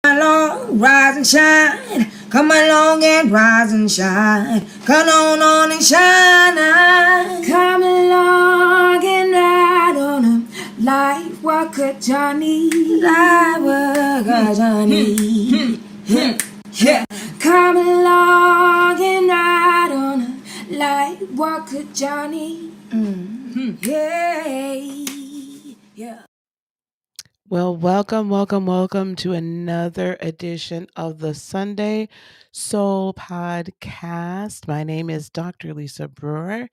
along, rise and shine. Come along and rise and shine. Come on and shine. Come along and ride on a light walker Johnny. Light walker Johnny. Yeah. Come along and ride on a light walker Johnny. Yeah. Well, welcome to another edition of the Sunday Soul Podcast. My name is Dr. Lisa Brewer,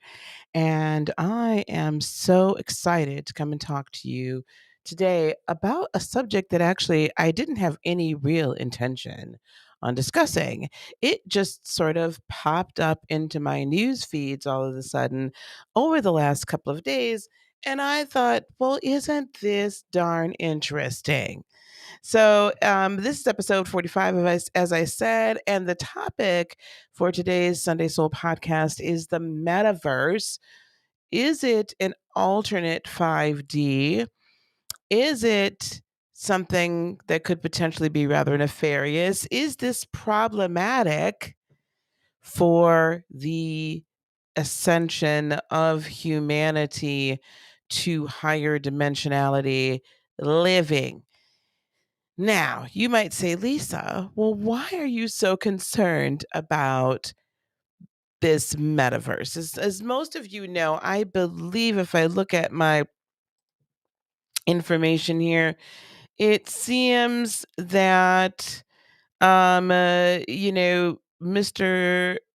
and I am so excited to come and talk to you today about a subject that actually I didn't have any real intention on discussing. It just sort of popped up into my news feeds all of a sudden over the last couple of days. And I thought, well, isn't this darn interesting? So, this is episode 45 of us, as I said, and the topic for today's Sunday Soul podcast is the metaverse. Is it an alternate 5D? Is it something that could potentially be rather nefarious? Is this problematic for the ascension of humanity to higher dimensionality living? Now, you might say, Lisa, well, why are you so concerned about this metaverse? As most of you know, I believe if I look at my information here, it seems that, Mr.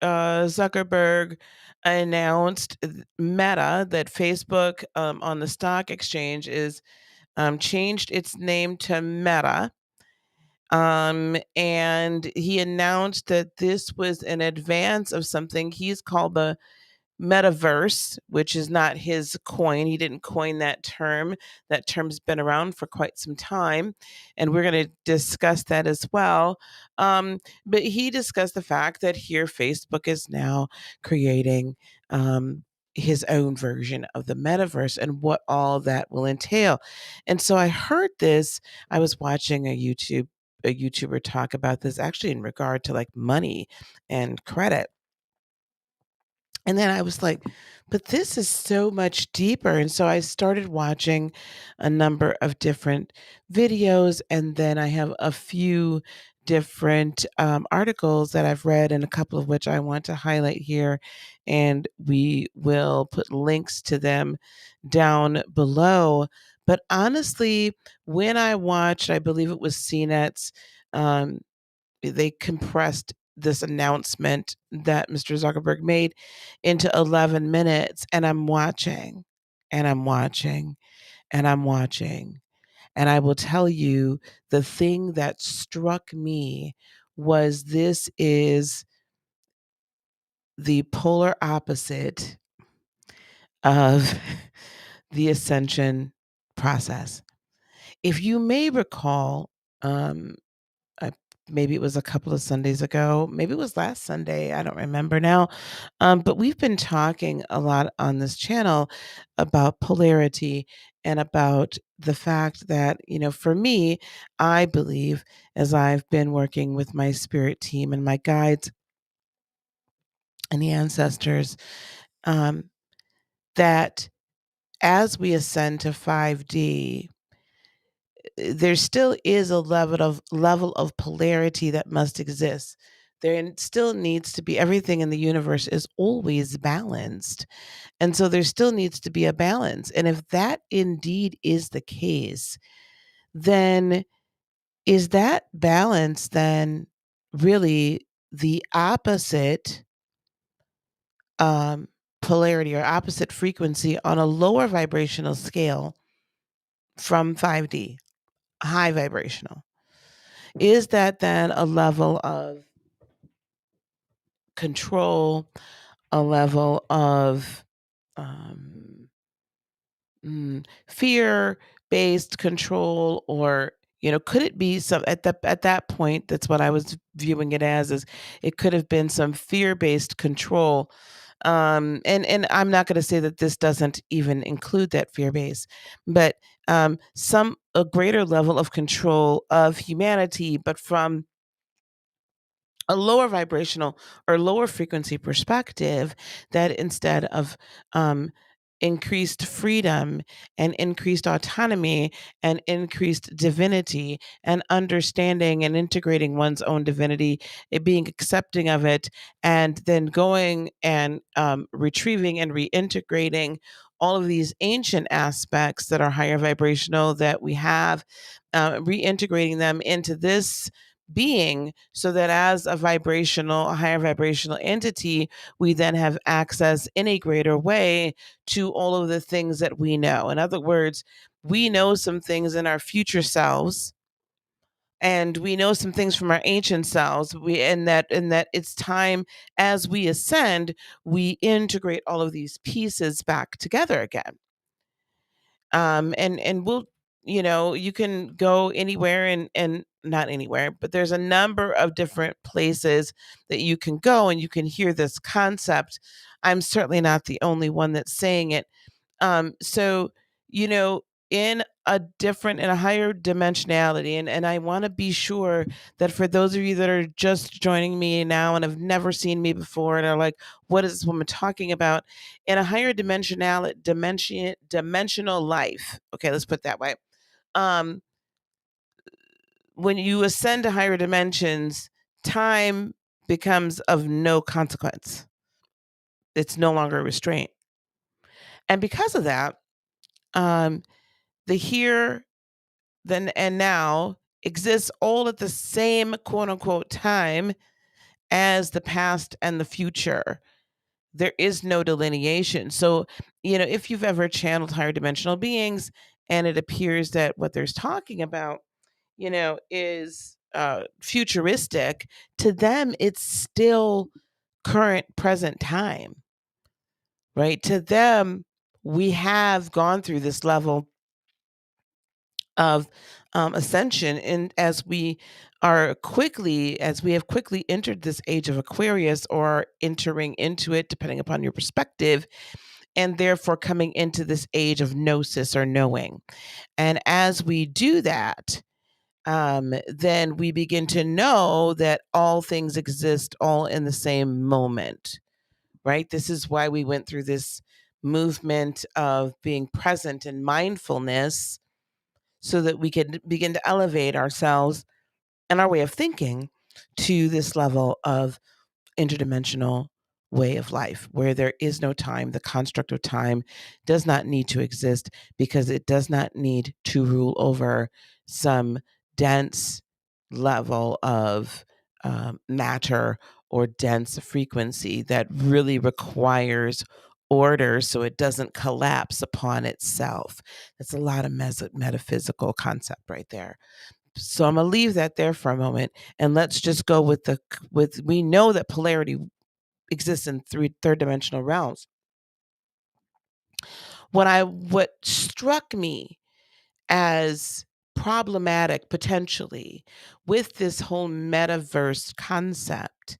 Zuckerberg announced Meta, that Facebook on the stock exchange is changed its name to Meta. And he announced that this was an advance of something he's called the Metaverse, which is not his coin. He didn't coin that term. That term's been around for quite some time, and we're going to discuss that as well. But he discussed the fact that here Facebook is now creating his own version of the metaverse and what all that will entail. And so I heard this. I was watching a YouTuber talk about this actually in regard to like money and credit. And then I was like, but this is so much deeper. And so I started watching a number of different videos. And then I have a few different articles that I've read, and a couple of which I want to highlight here. And we will put links to them down below. But honestly, when I watched, I believe it was CNET's, um, they compressed this announcement that Mr. Zuckerberg made into 11 minutes, and I'm watching and I'm watching and I'm watching. And I will tell you, the thing that struck me was this is the polar opposite of the ascension process. If you may recall, um, I maybe it was a couple of Sundays ago, maybe it was last Sunday, I don't remember now. But we've been talking a lot on this channel about polarity and about the fact that, for me, I believe, as I've been working with my spirit team and my guides and the ancestors, um, that as we ascend to 5D, there still is a level of polarity that must exist. Still needs to be, everything in the universe is always balanced. And so there still needs to be a balance. And if that indeed is the case, then is that balance then really the opposite um, polarity or opposite frequency on a lower vibrational scale from 5D, high vibrational? Is that then a level of control, a level of um, fear-based control, or could it be some at that point? That's what I was viewing it as, is it could have been some fear-based control. And I'm not going to say that this doesn't even include that fear base, but some a greater level of control of humanity, but from a lower vibrational or lower frequency perspective, that instead of increased freedom and increased autonomy and increased divinity and understanding and integrating one's own divinity, it being accepting of it, and then going and retrieving and reintegrating all of these ancient aspects that are higher vibrational that we have, reintegrating them into this being, so that as a higher vibrational entity, we then have access in a greater way to all of the things that we know. In other words, we know some things in our future selves, and we know some things from our ancient selves. And that it's time, as we ascend, we integrate all of these pieces back together again. And we'll, you can go anywhere, and not anywhere, but there's a number of different places that you can go and you can hear this concept. I'm certainly not the only one that's saying it. So, you know, in a higher dimensionality, and I want to be sure that for those of you that are just joining me now and have never seen me before and are like, what is this woman talking about? In a higher dimensional life. Okay, let's put it that way. Um, when you ascend to higher dimensions, time becomes of no consequence. It's no longer a restraint. And because of that, um, the here, then, and now exists all at the same quote unquote time as the past and the future. There is no delineation. So, if you've ever channeled higher dimensional beings and it appears that what they're talking about, is futuristic, to them, it's still current present time, right? To them, we have gone through this level of ascension, and as we have quickly entered this age of Aquarius, or entering into it, depending upon your perspective, and therefore coming into this age of gnosis, or knowing. And as we do that, then we begin to know that all things exist all in the same moment, right? This is why we went through this movement of being present and mindfulness, so that we can begin to elevate ourselves and our way of thinking to this level of interdimensional way of life, where there is no time. The construct of time does not need to exist, because it does not need to rule over some dense level of matter or dense frequency that really requires order, so it doesn't collapse upon itself. That's a lot of metaphysical concept right there. So I'm gonna leave that there for a moment, and let's just go with we know that polarity exists in third dimensional realms. What struck me as problematic potentially with this whole metaverse concept,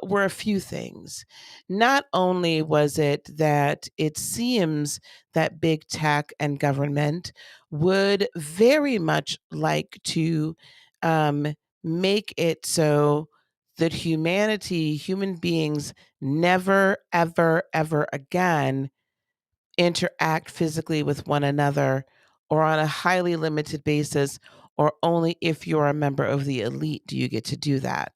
were a few things. Not only was it that it seems that big tech and government would very much like to um, make it so that human beings, never, ever, ever again interact physically with one another, or on a highly limited basis, or only if you're a member of the elite do you get to do that.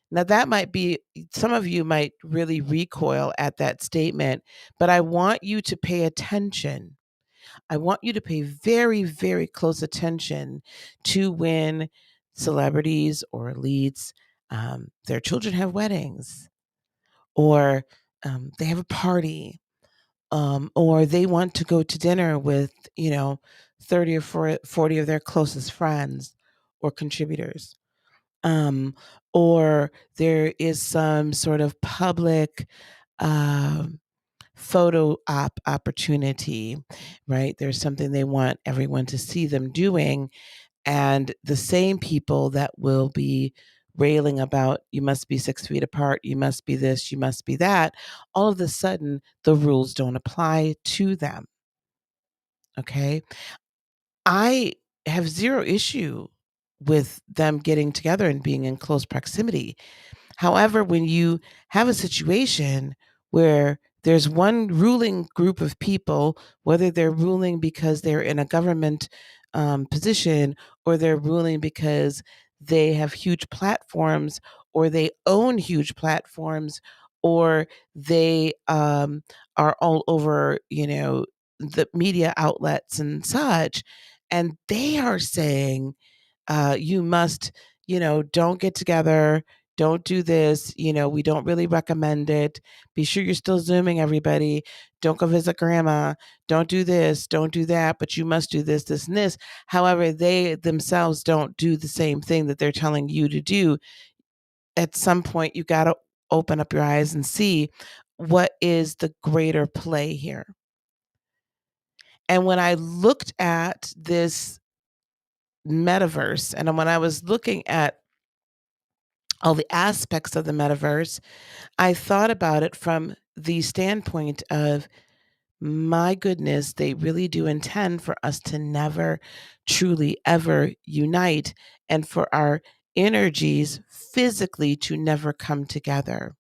Now, that might be, some of you might really recoil at that statement, but I want you to pay attention. I want you to pay very, very close attention to when celebrities or elites, their children have weddings, or they have a party, or they want to go to dinner with, 30 or 40 of their closest friends or contributors. Or there is some sort of public um, photo opportunity, right? There's something they want everyone to see them doing. And the same people that will be railing about, you must be 6 feet apart, you must be this, you must be that, all of a sudden, the rules don't apply to them. Okay. I have zero issue with them getting together and being in close proximity. However, when you have a situation where there's one ruling group of people, whether they're ruling because they're in a government position, or they're ruling because they have huge platforms, or they own huge platforms, or they are all over, the media outlets and such, and they are saying, you must, don't get together, don't do this, we don't really recommend it. Be sure you're still Zooming everybody. Don't go visit grandma. Don't do this, don't do that, but you must do this, this, and this. However, they themselves don't do the same thing that they're telling you to do. At some point, you got to open up your eyes and see what is the greater play here. And when I looked at this metaverse, and when I was looking at all the aspects of the metaverse, I thought about it from the standpoint of, my goodness, they really do intend for us to never truly ever unite, and for our energies physically to never come together.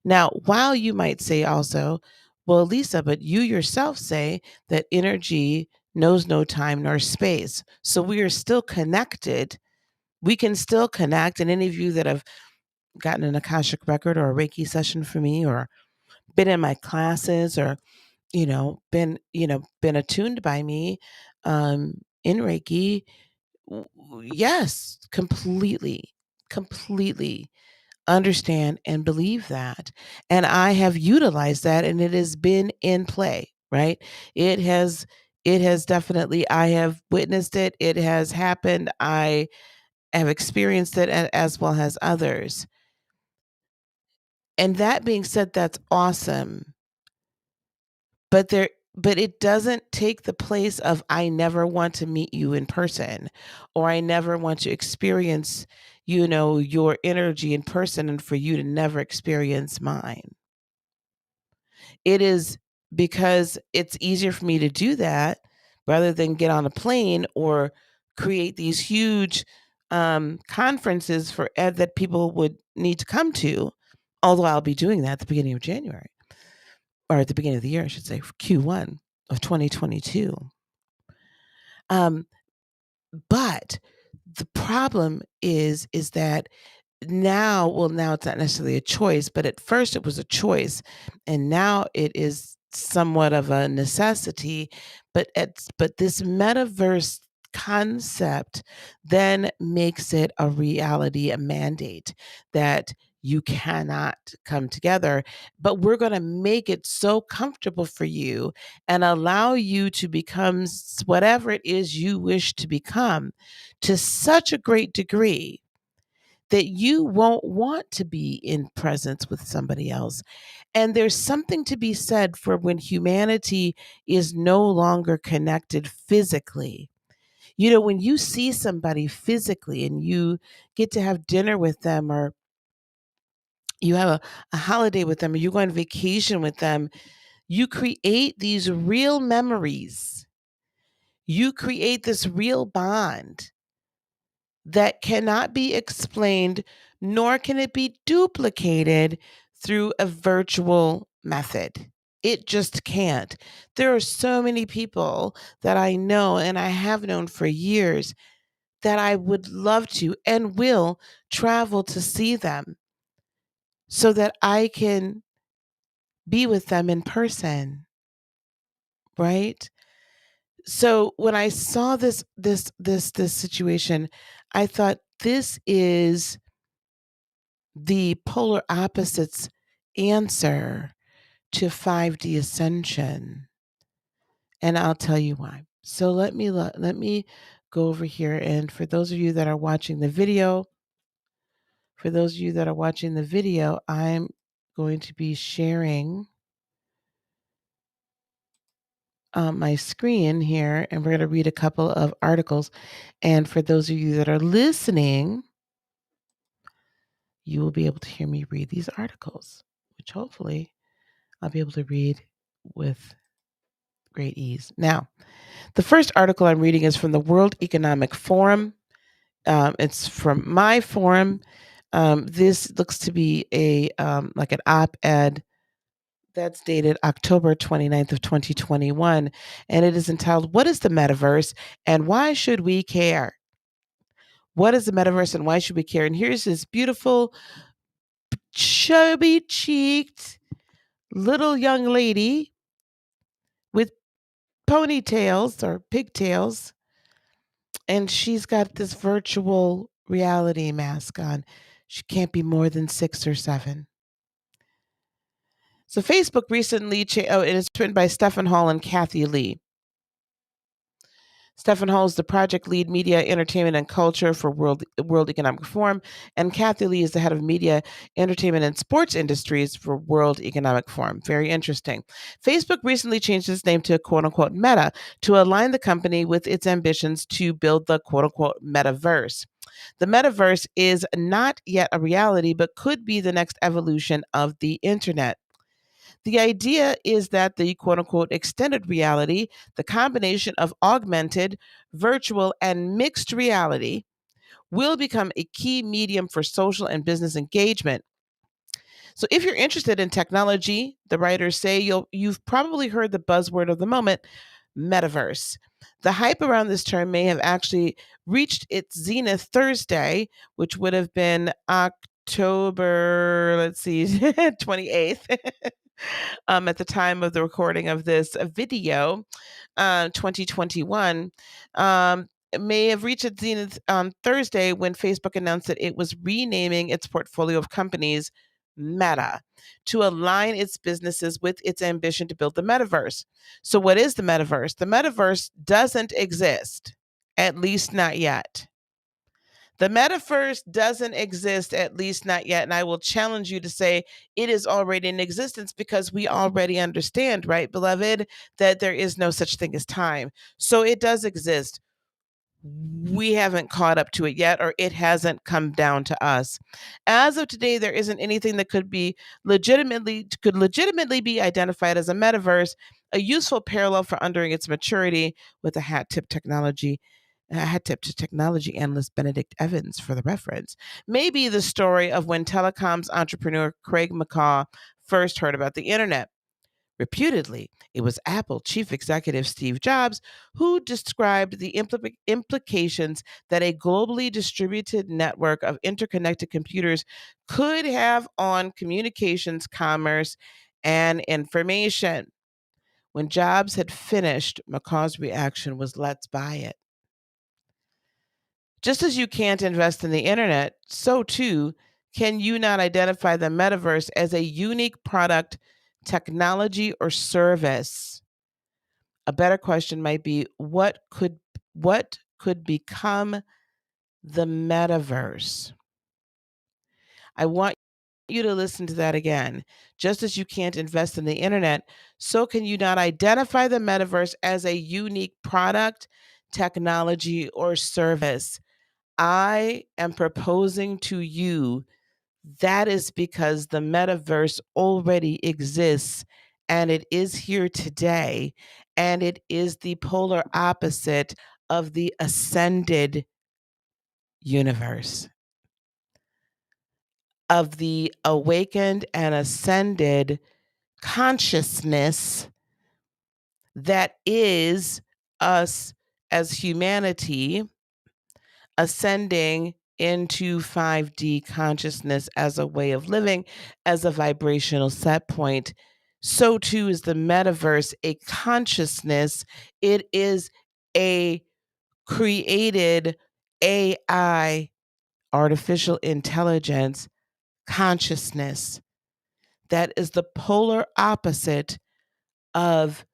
Now, while you might say also, well, Lisa, but you yourself say that energy knows no time nor space. So we are still connected. We can still connect. And any of you that have gotten an Akashic record or a Reiki session for me, or been in my classes, or, been attuned by me in Reiki, yes, completely understand and believe that. And I have utilized that, and it has been in play, right? It has definitely, I have witnessed it. It has happened. I have experienced it, as well as others. And that being said, that's awesome. But it doesn't take the place of, I never want to meet you in person, or I never want to experience, your energy in person, and for you to never experience mine. It is because it's easier for me to do that rather than get on a plane or create these huge conferences for ed that people would need to come to. Although I'll be doing that at the beginning of January, or at the beginning of the year, I should say, for Q1 of 2022. But the problem is that now it's not necessarily a choice, but at first it was a choice, and now it is somewhat of a necessity. But this metaverse concept then makes it a reality, a mandate that you cannot come together, but we're going to make it so comfortable for you and allow you to become whatever it is you wish to become, to such a great degree that you won't want to be in presence with somebody else. And there's something to be said for when humanity is no longer connected physically. When you see somebody physically and you get to have dinner with them, or you have a holiday with them, or you go on vacation with them, you create these real memories. You create this real bond that cannot be explained, nor can it be duplicated through a virtual method. It just can't. There are so many people that I know and I have known for years that I would love to and will travel to see them so that I can be with them in person, right? So when I saw this situation, I thought, this is the polar opposites answer to 5D ascension. And I'll tell you why. So let me go over here, and for those of you that are watching the video, I'm going to be sharing my screen here, and we're going to read a couple of articles. And for those of you that are listening, you will be able to hear me read these articles, which hopefully I'll be able to read with great ease. Now, the first article I'm reading is from the World Economic Forum. It's from my forum. This looks to be like an op-ed that's dated October 29th of 2021, and it is entitled, "What is the Metaverse and Why Should We Care?" What is the Metaverse and why should we care? And here's this beautiful, chubby-cheeked little young lady with ponytails or pigtails, and she's got this virtual reality mask on. She can't be more than 6 or 7. So Facebook recently, and it's written by Stefan Hall and Kathy Lee. Stefan Hall is the project lead media, entertainment, and culture for World Economic Forum, and Kathy Lee is the head of media, entertainment, and sports industries for World Economic Forum. Very interesting. Facebook recently changed its name to quote unquote Meta to align the company with its ambitions to build the quote unquote Metaverse. The Metaverse is not yet a reality, but could be the next evolution of the internet. The idea is that the quote unquote extended reality, the combination of augmented, virtual, and mixed reality, will become a key medium for social and business engagement. So if you're interested in technology, the writers say you've probably heard the buzzword of the moment, metaverse. The hype around this term may have actually reached its zenith Thursday, which would have been October, 28th, at the time of the recording of this video, 2021. It may have reached its zenith on Thursday when Facebook announced that it was renaming its portfolio of companies Meta to align its businesses with its ambition to build the metaverse. So, what is the metaverse? The metaverse doesn't exist, at least not yet. The metaverse doesn't exist, at least not yet. And I will challenge you to say it is already in existence because we already understand, right, beloved, that there is no such thing as time. So it does exist. We haven't caught up to it yet, or it hasn't come down to us. As of today, there isn't anything that could legitimately be identified as a metaverse, a useful parallel for understanding its maturity, with a hat tip to technology analyst Benedict Evans for the reference. Maybe the story of when telecoms entrepreneur Craig McCaw first heard about the internet. Reputedly, it was Apple chief executive Steve Jobs who described the implications that a globally distributed network of interconnected computers could have on communications, commerce, and information. When Jobs had finished, McCaw's reaction was, "Let's buy it." Just as you can't invest in the internet, so too can you not identify the metaverse as a unique product, technology, or service. A better question might be, what could become the metaverse? I want you to listen to that again. Just as you can't invest in the internet, so can you not identify the metaverse as a unique product, technology, or service. I am proposing to you that is because the metaverse already exists and it is here today, and it is the polar opposite of the ascended universe, of the awakened and ascended consciousness that is us as humanity ascending into 5D consciousness as a way of living, as a vibrational set point. So too is the metaverse a consciousness. It is a created AI, artificial intelligence consciousness that is the polar opposite of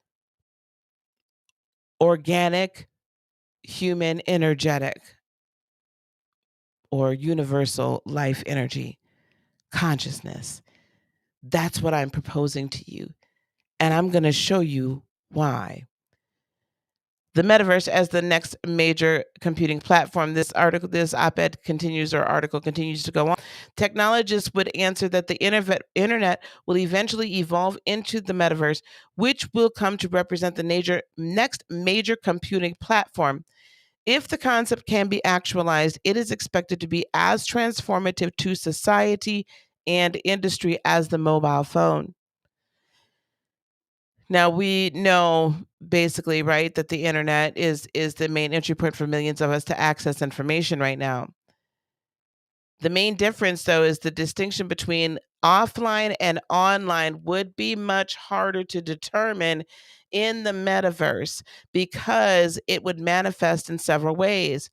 organic, human, energetic, or universal life energy consciousness. That's what I'm proposing to you. And I'm going to show you why. the metaverse as the next major computing platform. This op-ed continues, or article continues to go on. Technologists would answer that the internet will eventually evolve into the metaverse, which will come to represent the next major computing platform. If the concept can be actualized, it is expected to be as transformative to society and industry as the mobile phone. Now we know basically, right, that the internet is the main entry point for millions of us to access information right now. The main difference, though, is the distinction between offline and online would be much harder to determine in the metaverse because it would manifest in several ways.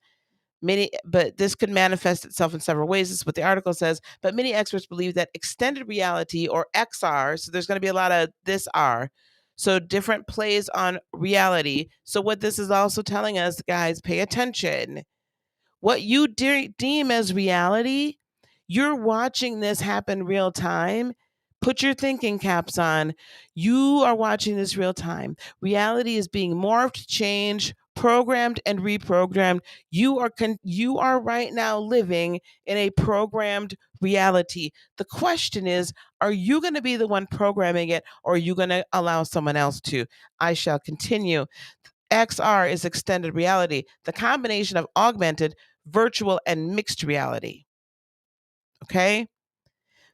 But this could manifest itself in several ways. This is what the article says. But many experts believe that extended reality, or XR, so there's going to be a lot of this R, so different plays on reality. So what this is also telling us, guys, pay attention. What you deem as reality, you're watching this happen real time. Put your thinking caps on. You are watching this real time. Reality is being morphed, changed, programmed, and reprogrammed. You are right now living in a programmed reality. The question is, are you going to be the one programming it, or are you going to allow someone else to? I shall continue. XR is extended reality, the combination of augmented, virtual, and mixed reality. Okay?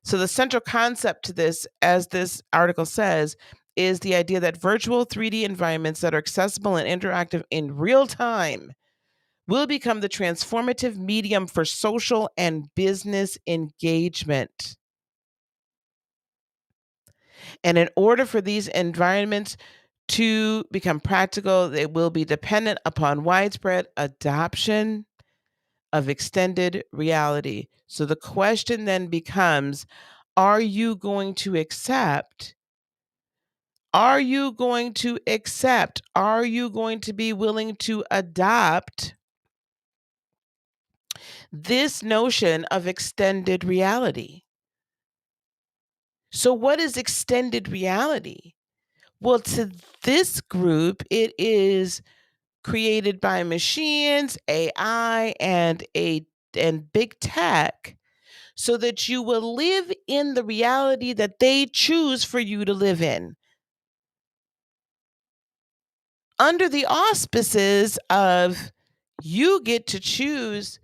So the central concept to this, as this article says, is the idea that virtual 3D environments that are accessible and interactive in real time will become the transformative medium for social and business engagement. And in order for these environments to become practical, they will be dependent upon widespread adoption of extended reality. So the question then becomes, are you going to accept? Are you going to accept? Are you going to be willing to adopt this notion of extended reality? So what is extended reality? Well, to this group, it is created by machines, AI, and big tech, so that you will live in the reality that they choose for you to live in, under the auspices of you get to choose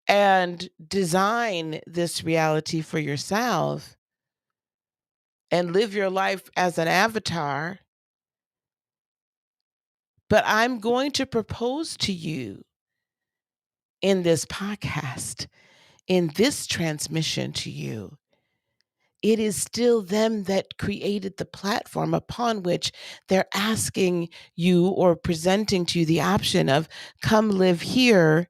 and design this reality for yourself and live your life as an avatar. But I'm going to propose to you in this podcast, in this transmission to you, it is still them that created the platform upon which they're asking you or presenting to you the option of come live here.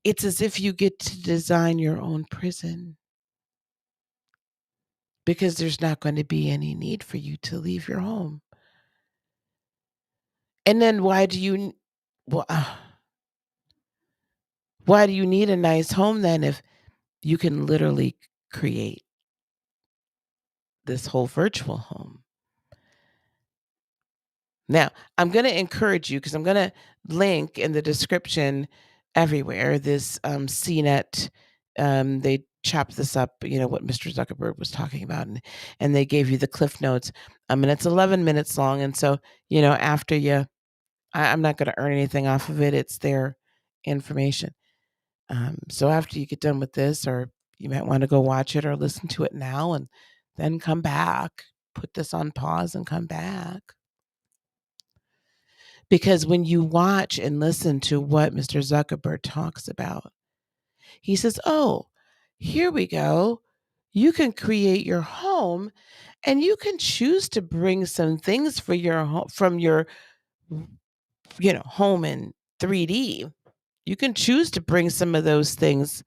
It's as if you get to design your own prison, because there's not going to be any need for you to leave your home. And then why do you need a nice home then if you can literally create this whole virtual home? Now, I'm going to encourage you, because I'm going to link in the description everywhere this CNET. They chopped this up, what Mr. Zuckerberg was talking about, and they gave you the cliff notes. And it's 11 minutes long. And so, after I'm not going to earn anything off of it. It's their information. So after you get done with this, or you might want to go watch it or listen to it now and then come back, put this on pause and come back. Because when you watch and listen to what Mr. Zuckerberg talks about, he says, oh, here we go. You can create your home and you can choose to bring some things for your home from your home in 3D. You can choose to bring some of those things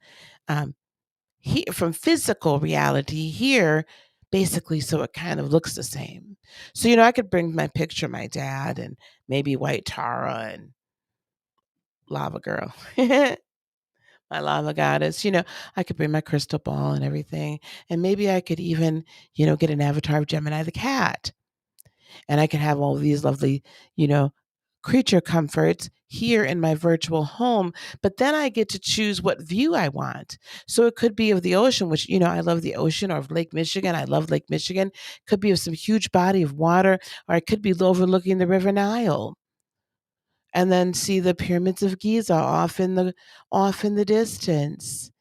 from physical reality here, basically, so it kind of looks the same. So, I could bring my picture of my dad and maybe White Tara and Lava Girl, my lava goddess. I could bring my crystal ball and everything. And maybe I could even, get an avatar of Gemini the cat. And I could have all these lovely, creature comforts here in my virtual home, but then I get to choose what view I want. So it could be of the ocean, which, I love the ocean, or of Lake Michigan. I love Lake Michigan. Could be of some huge body of water, or I could be overlooking the River Nile and then see the pyramids of Giza off in the distance,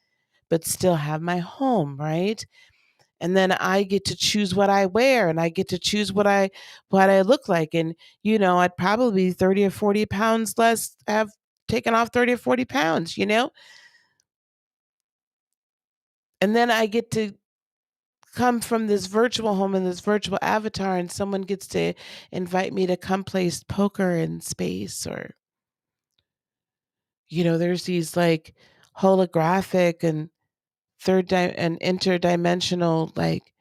but still have my home, right? And then I get to choose what I wear, and I get to choose what I look like. And I'd probably be 30 or 40 pounds less, have taken off 30 or 40 pounds. And then I get to come from this virtual home and this virtual avatar, and someone gets to invite me to come play poker in space. Or there's these like holographic and and interdimensional like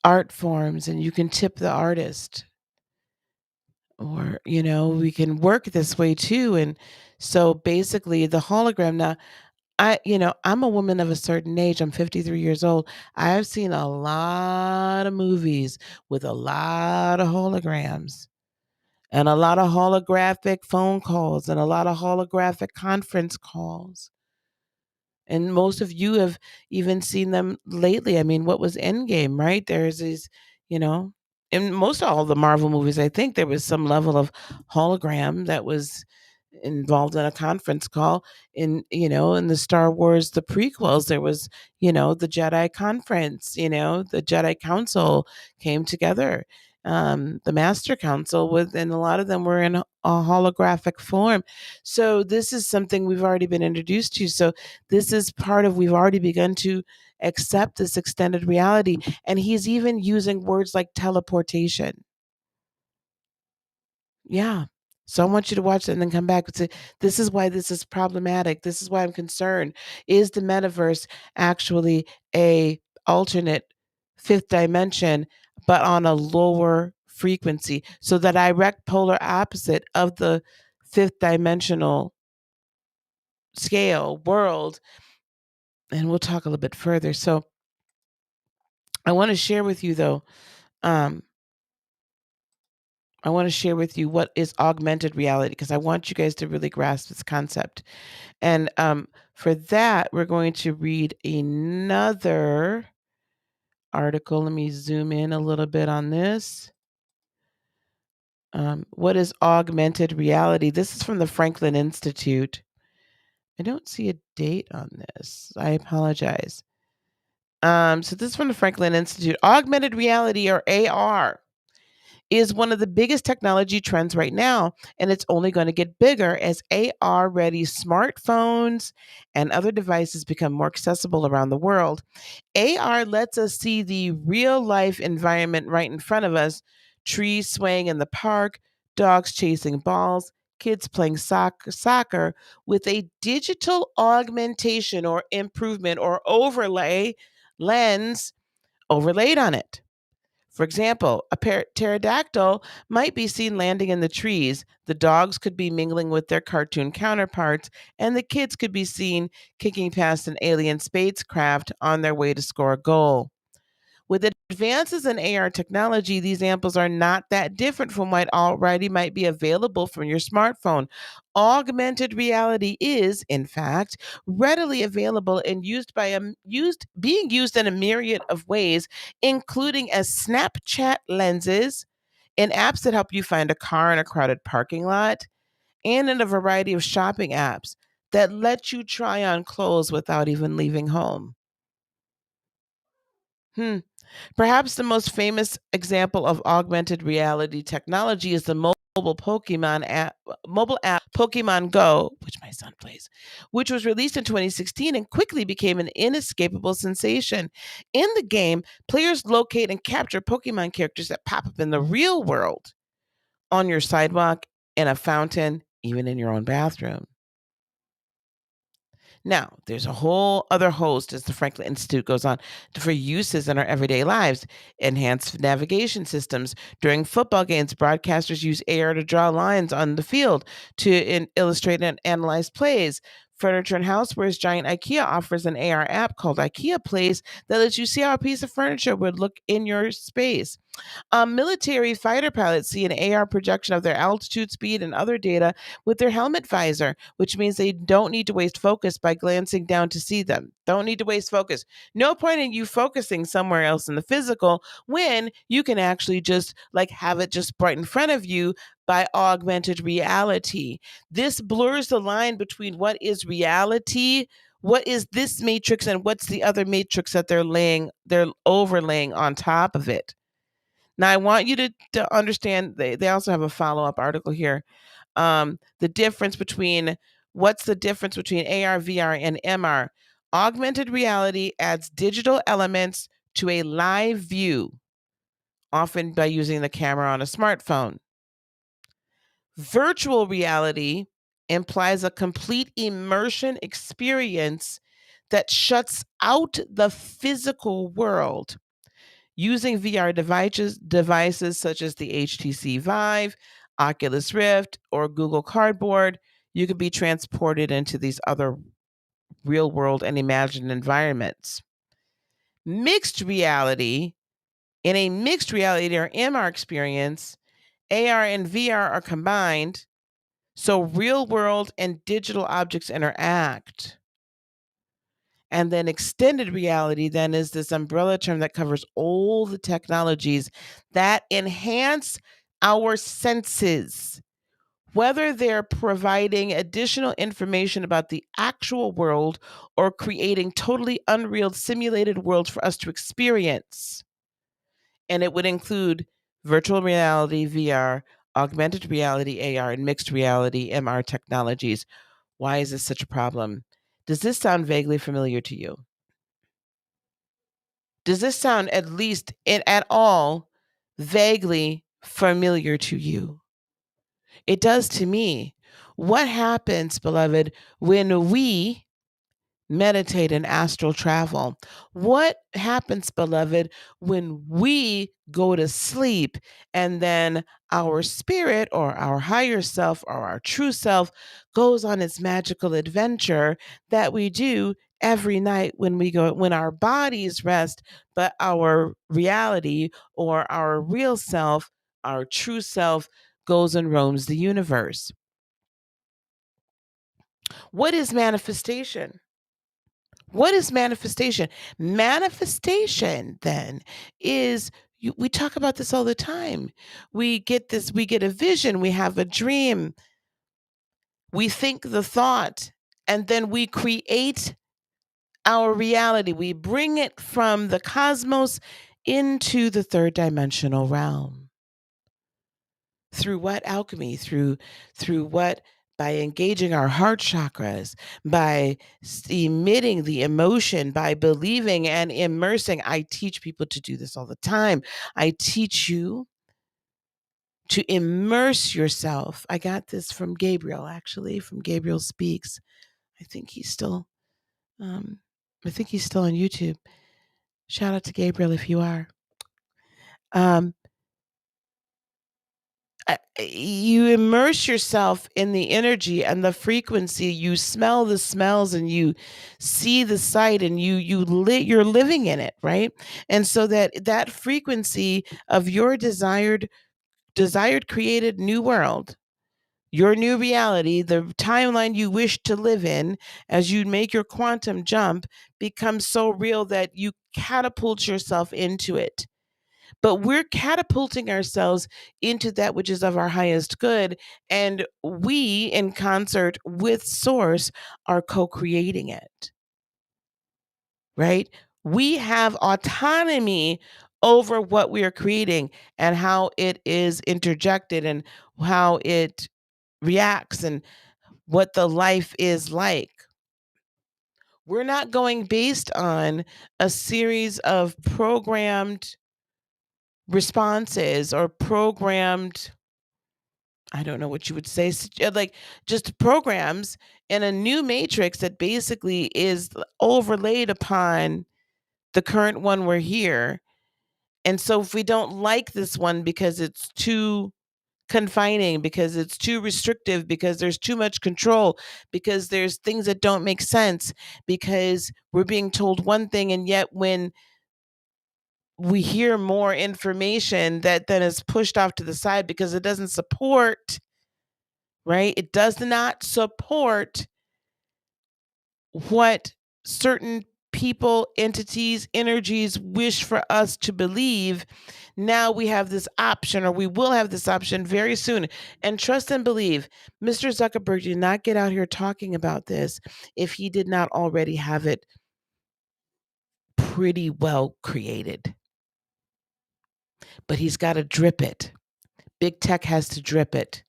art forms, and you can tip the artist. Or we can work this way too. And so basically the hologram now, I'm a woman of a certain age. I'm 53 years old. I've seen a lot of movies with a lot of holograms, and a lot of holographic phone calls, and a lot of holographic conference calls. And most of you have even seen them lately. I mean, what was Endgame, right? There's these, you know, in most all the Marvel movies, I think there was some level of hologram that was involved in a conference call. In the Star Wars, the prequels, there was, the Jedi conference, the Jedi Council came together. The Master Council and a lot of them were in a holographic form. So this is something we've already been introduced to. So this is part of, we've already begun to accept this extended reality. And he's even using words like teleportation. Yeah. So I want you to watch it and then come back and say, this is why this is problematic. This is why I'm concerned. Is the metaverse actually a alternate fifth dimension, but on a lower frequency? So the direct polar opposite of the fifth dimensional scale world. And we'll talk a little bit further. So I want to share with you though, um, I want to share with you what is augmented reality, because I want you guys to really grasp this concept. And for that, we're going to read another article. Let me zoom in a little bit on this. What is augmented reality? This is from the Franklin Institute. I don't see a date on this. I apologize. So this is from the Franklin Institute. Augmented reality, or AR, is one of the biggest technology trends right now, and it's only going to get bigger as AR-ready smartphones and other devices become more accessible around the world. AR lets us see the real-life environment right in front of us: trees swaying in the park, dogs chasing balls, kids playing soccer, with a digital augmentation or improvement or overlay lens overlaid on it. For example, a pterodactyl might be seen landing in the trees, the dogs could be mingling with their cartoon counterparts, and the kids could be seen kicking past an alien spacecraft on their way to score a goal. With advances in AR technology, these examples are not that different from what already might be available from your smartphone. Augmented reality is, in fact, readily available and being used in a myriad of ways, including as Snapchat lenses, in apps that help you find a car in a crowded parking lot, and in a variety of shopping apps that let you try on clothes without even leaving home. Hmm. Perhaps the most famous example of augmented reality technology is the mobile app Pokemon Go, which my son plays, which was released in 2016 and quickly became an inescapable sensation. In the game, players locate and capture Pokemon characters that pop up in the real world, on your sidewalk, in a fountain, even in your own bathroom. Now, there's a whole other host, as the Franklin Institute goes on, for uses in our everyday lives. Enhanced navigation systems. During football games, broadcasters use AR to draw lines on the field to illustrate and analyze plays. Furniture and Houseware's giant IKEA offers an AR app called IKEA Place that lets you see how a piece of furniture would look in your space. Military fighter pilots see an AR projection of their altitude, speed, and other data with their helmet visor, which means they don't need to waste focus by glancing down to see them. Don't need to waste focus. No point in you focusing somewhere else in the physical when you can actually just like have it just right in front of you by augmented reality. This blurs the line between what is reality, what is this matrix, and what's the other matrix that they're overlaying on top of it. Now, I want you to understand, they also have a follow up article here. The difference between what's the difference between AR, VR, and MR? Augmented reality adds digital elements to a live view, often by using the camera on a smartphone. Virtual reality implies a complete immersion experience that shuts out the physical world. Using VR devices such as the HTC Vive, Oculus Rift, or Google Cardboard, you can be transported into these other real world and imagined environments. Mixed reality, in a mixed reality or MR experience, AR and VR are combined, so real world and digital objects interact. And then extended reality then is this umbrella term that covers all the technologies that enhance our senses, whether they're providing additional information about the actual world or creating totally unreal simulated worlds for us to experience. And it would include virtual reality, VR, augmented reality, AR, and mixed reality, MR technologies. Why is this such a problem? Does this sound vaguely familiar to you? Does this sound at least at all vaguely familiar to you? It does to me. What happens, beloved, when we meditate and astral travel? What happens, beloved, when we go to sleep and then our spirit or our higher self or our true self goes on its magical adventure that we do every night when our bodies rest, but our reality or our real self, our true self, goes and roams the universe? What is manifestation? What is manifestation? Manifestation then is we talk about this all the time. We get a vision, we have a dream, we think the thought, and then we create our reality. We bring it from the cosmos into the third dimensional realm. Through what? Alchemy. Through what? By engaging our heart chakras, by emitting the emotion, by believing and immersing. I teach people to do this all the time. I teach you to immerse yourself. I got this from Gabriel, actually, from Gabriel Speaks. I think he's still on YouTube. Shout out to Gabriel if you are. You immerse yourself in the energy and the frequency. You smell the smells and you see the sight, and you're living in it, right? And so that frequency of your desired created new world, your new reality, the timeline you wish to live in, as you make your quantum jump, becomes so real that you catapult yourself into it. But we're catapulting ourselves into that which is of our highest good, and we, in concert with Source, are co-creating it, right? We have autonomy over what we are creating and how it is interjected and how it reacts and what the life is like. We're not going based on a series of programmed responses or programmed, I don't know what you would say, like just programs in a new matrix that basically is overlaid upon the current one we're here. And so if we don't like this one because it's too confining, because it's too restrictive, because there's too much control, because there's things that don't make sense, because we're being told one thing, and yet when we hear more information that then is pushed off to the side because it doesn't support, right? It does not support what certain people, entities, energies wish for us to believe. Now we have this option, or we will have this option very soon. And trust and believe, Mr. Zuckerberg did not get out here talking about this if he did not already have it pretty well created. But he's got to drip it. Big tech has to drip it.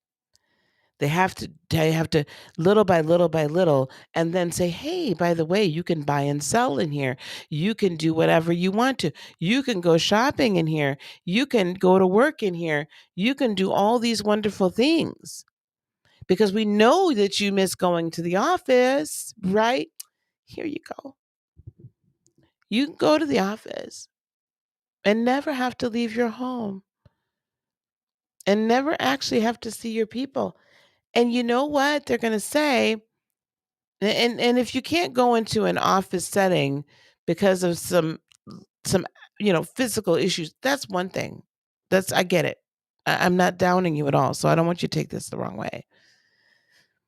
They have to little by little by little, and then say, hey, by the way, you can buy and sell in here. You can do whatever you want to. You can go shopping in here. You can go to work in here. You can do all these wonderful things, because we know that you miss going to the office, right? Here you go. You can go to the office and never have to leave your home and never actually have to see your people. And you know what they're going to say? And if you can't go into an office setting because of some physical issues, that's one thing. I get it. I'm not downing you at all, so I don't want you to take this the wrong way.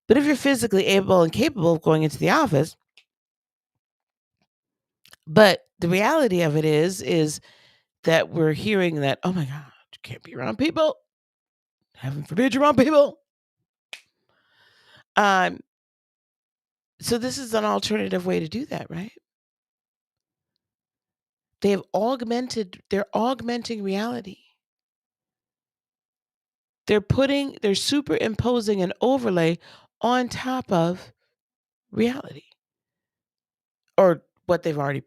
But if you're physically able and capable of going into the office, but the reality of it is that we're hearing that, oh my God, you can't be around people. Heaven forbid you're around people. So this is an alternative way to do that, right? They're augmenting reality. They're superimposing an overlay on top of reality, or what they've already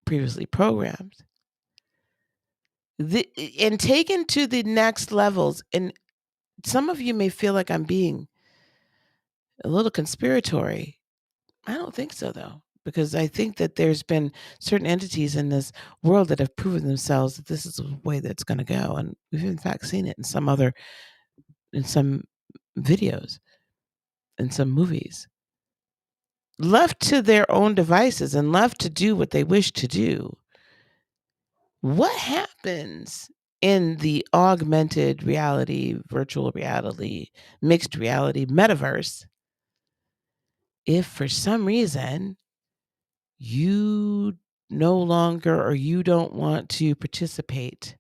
previously programmed. And taken to the next levels, and some of you may feel like I'm being a little conspiratory. I don't think so, though, because I think that there's been certain entities in this world that have proven themselves that this is the way that's going to go, and we've in fact seen it in some videos, in some movies. Left to their own devices and left to do what they wish to do, what happens in the augmented reality, virtual reality, mixed reality, metaverse, if for some reason you no longer, or you don't want to participate?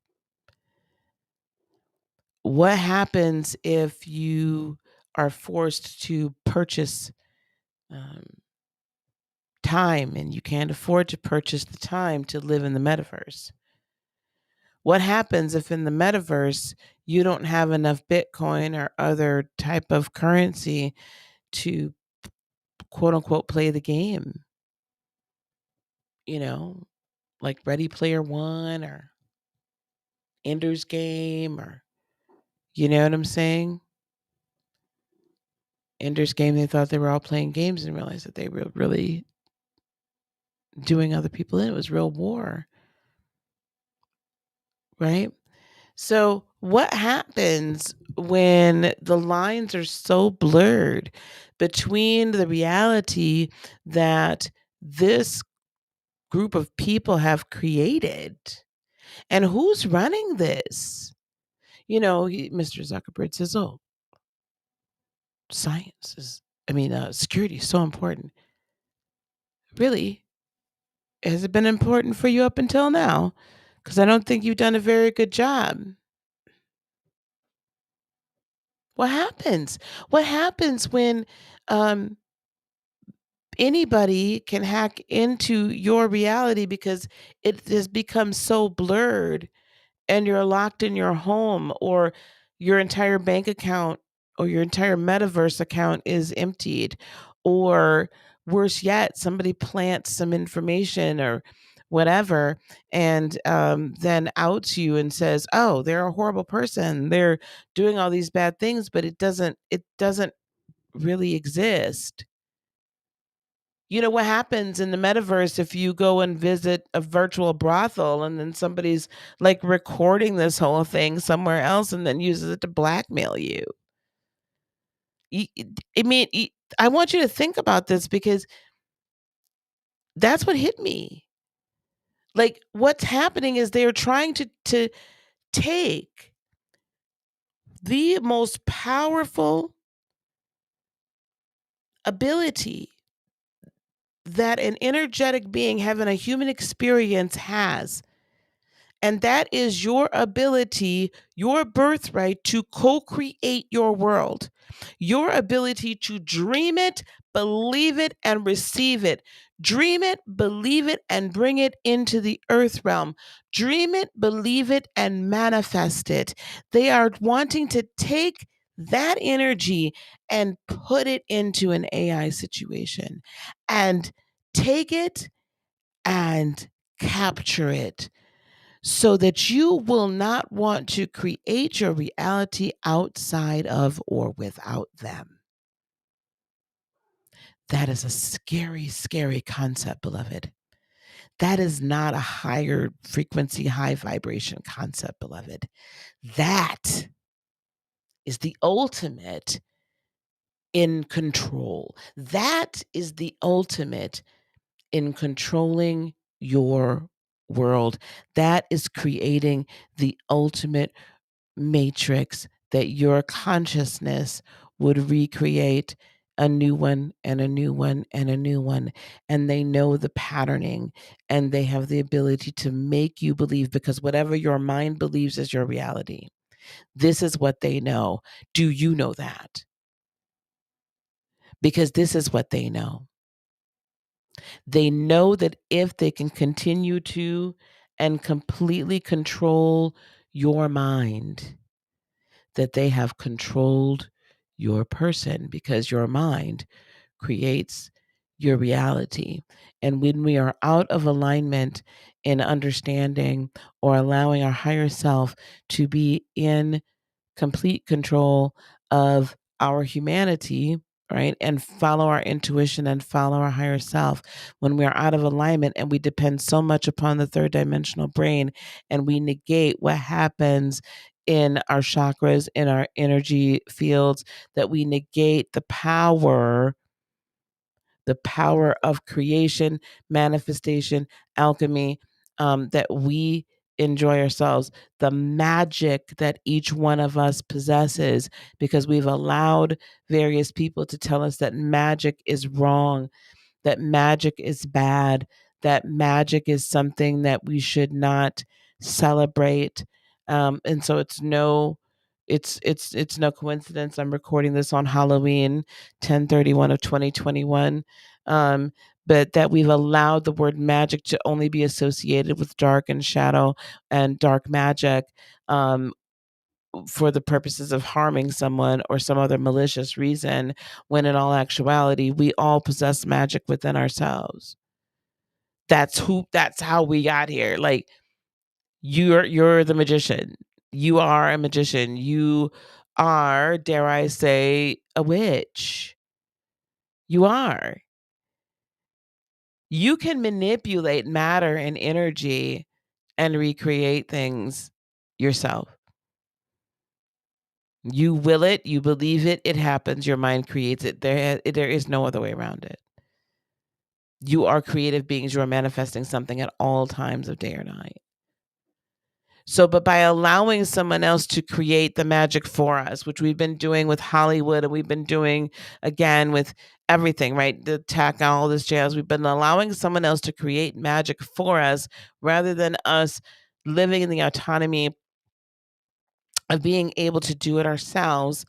What happens if you are forced to purchase time, and you can't afford to purchase the time to live in the metaverse? What happens if in the metaverse you don't have enough Bitcoin or other type of currency to quote unquote play the game? Like Ready Player One or Ender's Game, or you know what I'm saying? Ender's Game, they thought they were all playing games and realized that they were really doing other people in. It was real war, right? So what happens when the lines are so blurred between the reality that this group of people have created, and who's running this? Mr. Zuckerberg says, oh, security is so important. Really? Has it been important for you up until now? Because I don't think you've done a very good job. What happens? What happens when anybody can hack into your reality because it has become so blurred, and you're locked in your home, or your entire bank account or your entire metaverse account is emptied, or worse yet, somebody plants some information or whatever, and then outs you and says, oh, they're a horrible person, they're doing all these bad things, but it doesn't really exist. You know what happens in the metaverse if you go and visit a virtual brothel and then somebody's like recording this whole thing somewhere else and then uses it to blackmail you? Y- I mean, I want you to think about this because that's what hit me. Like, what's happening is they're trying to take the most powerful ability that an energetic being having a human experience has. And that is your ability, your birthright to co create your world, your ability to dream it, believe it, and receive it. Dream it, believe it, and bring it into the earth realm. Dream it, believe it, and manifest it. They are wanting to take that energy and put it into an AI situation and take it and capture it so that you will not want to create your reality outside of or without them. That is a scary, scary concept, beloved. That is not a higher frequency, high vibration concept, beloved. That is the ultimate in control. That is the ultimate in controlling your world. That is creating the ultimate matrix that your consciousness would recreate a new one and a new one and a new one. And they know the patterning and they have the ability to make you believe because whatever your mind believes is your reality. This is what they know. Do you know that? Because this is what they know. They know that if they can continue to and completely control your mind, that they have controlled your person because your mind creates your reality. And when we are out of alignment in understanding or allowing our higher self to be in complete control of our humanity, right? And follow our intuition and follow our higher self. When we are out of alignment and we depend so much upon the third dimensional brain and we negate what happens in our chakras, in our energy fields, that we negate the power of creation, manifestation, alchemy, that we enjoy ourselves, the magic that each one of us possesses, because we've allowed various people to tell us that magic is wrong, that magic is bad, that magic is something that we should not celebrate. And so it's no coincidence I'm recording this on Halloween 10/31 of 2021. Um, but that we've allowed the word magic to only be associated with dark and shadow and dark magic, for the purposes of harming someone or some other malicious reason, when in all actuality, we all possess magic within ourselves. That's how we got here. Like, you're the magician. You are a magician. You are, dare I say, a witch. You are. You can manipulate matter and energy and recreate things yourself. You will it, you believe it, it happens, your mind creates it. There is no other way around it. You are creative beings, you are manifesting something at all times of day or night. So, but by allowing someone else to create the magic for us, which we've been doing with Hollywood and we've been doing again with everything, right? The tech, all this jazz, we've been allowing someone else to create magic for us rather than us living in the autonomy of being able to do it ourselves.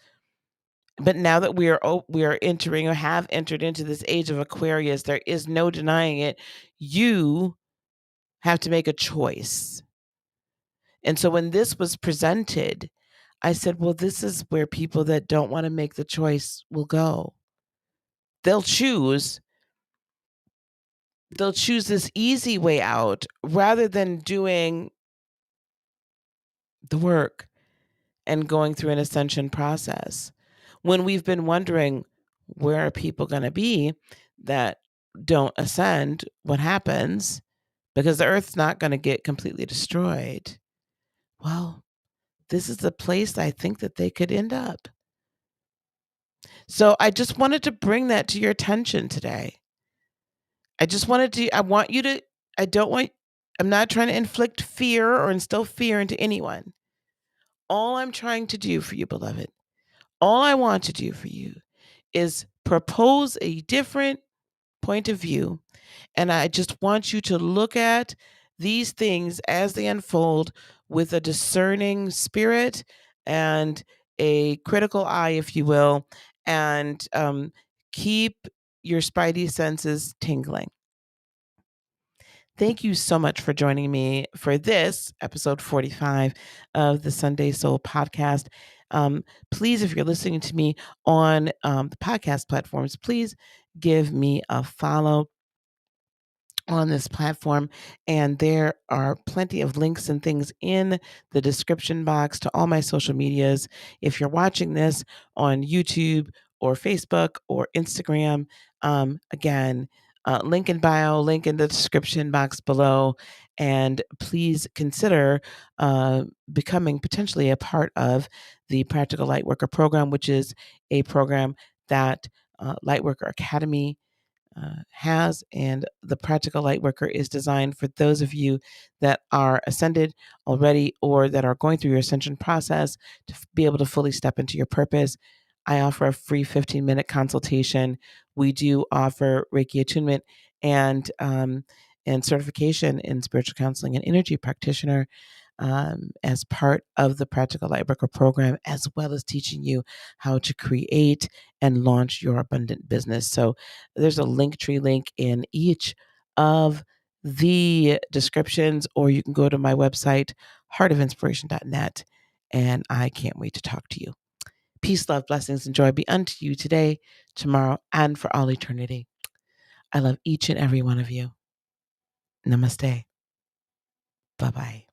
But now that we are entering or have entered into this age of Aquarius, there is no denying it. You have to make a choice. And so when this was presented, I said, well, this is where people that don't want to make the choice will go. They'll choose this easy way out rather than doing the work and going through an ascension process. When we've been wondering, where are people going to be that don't ascend, what happens? Because the earth's not going to get completely destroyed. Well, this is the place I think that they could end up. So I just wanted to bring that to your attention today. I'm not trying to inflict fear or instill fear into anyone. All I'm trying to do for you, beloved, all I want to do for you is propose a different point of view. And I just want you to look at these things as they unfold with a discerning spirit and a critical eye, if you will, and keep your spidey senses tingling. Thank you so much for joining me for this episode 45 of the Sunday Soul podcast. Please, if you're listening to me on the podcast platforms, please give me a follow on this platform. And there are plenty of links and things in the description box to all my social medias. If you're watching this on YouTube or Facebook or Instagram, again, link in bio, link in the description box below. And please consider becoming potentially a part of the Practical Lightworker program, which is a program that Lightworker Academy has. And the Practical Lightworker is designed for those of you that are ascended already or that are going through your ascension process to be able to fully step into your purpose. I offer a free 15-minute consultation. We do offer Reiki attunement and certification in spiritual counseling and energy practitioner as part of the Practical Lightworker program, as well as teaching you how to create and launch your abundant business. So there's a Linktree link in each of the descriptions, or you can go to my website, heartofinspiration.net, and I can't wait to talk to you. Peace, love, blessings, and joy be unto you today, tomorrow, and for all eternity. I love each and every one of you. Namaste. Bye-bye.